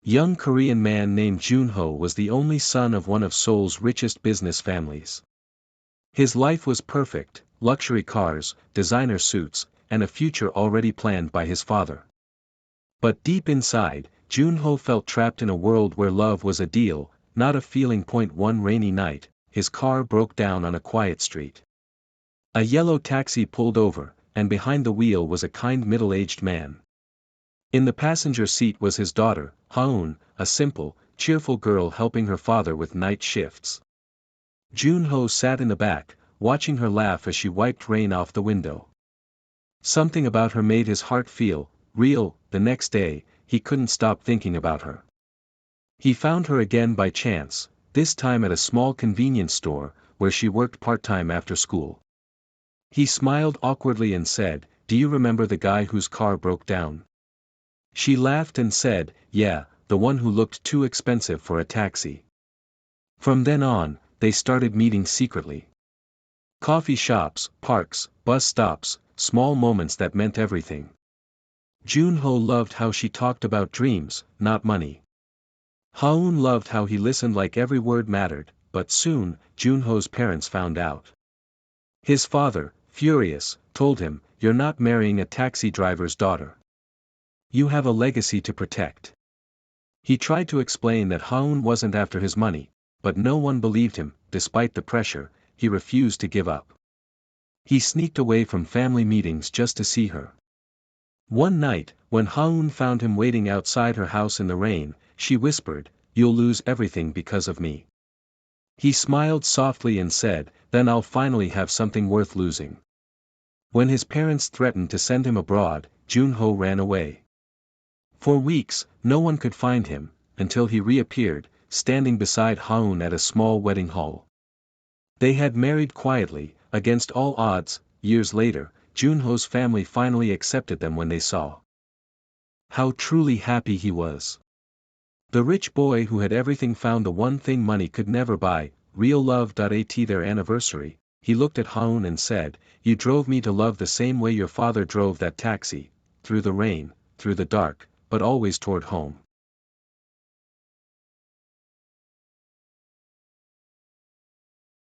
Young Korean man named Junho was the only son of one of Seoul's richest business families. His life was perfect, luxury cars, designer suits, and a future already planned by his father. But deep inside, Junho felt trapped in a world where love was a deal, not a feeling. One rainy night, his car broke down on a quiet street. A yellow taxi pulled over, and behind the wheel was a kind middle-aged man. In the passenger seat was his daughter, Haun, a simple, cheerful girl helping her father with night shifts. Junho sat in the back, watching her laugh as she wiped rain off the window. Something about her made his heart feel real. The next day, he couldn't stop thinking about her. He found her again by chance, this time at a small convenience store, where she worked part-time after school. He smiled awkwardly and said, "Do you remember the guy whose car broke down?" She laughed and said, "Yeah, the one who looked too expensive for a taxi." From then on, they started meeting secretly. Coffee shops, parks, bus stops, small moments that meant everything. Junho loved how she talked about dreams, not money. Haun loved how he listened like every word mattered, but soon, Junho's parents found out. His father, furious, told him, "You're not marrying a taxi driver's daughter. You have a legacy to protect." He tried to explain that Haun wasn't after his money, but no one believed him. Despite the pressure, he refused to give up. He sneaked away from family meetings just to see her. One night, when Haun found him waiting outside her house in the rain, she whispered, "You'll lose everything because of me." He smiled softly and said, "Then I'll finally have something worth losing." When his parents threatened to send him abroad, Junho ran away. For weeks, no one could find him, until he reappeared, standing beside Haun at a small wedding hall. They had married quietly, against all odds. Years later, Junho's family finally accepted them when they saw how truly happy he was. The rich boy who had everything found the one thing money could never buy, real love. At their anniversary, he looked at Haun and said, "You drove me to love the same way your father drove that taxi, through the rain, through the dark, but always toward home."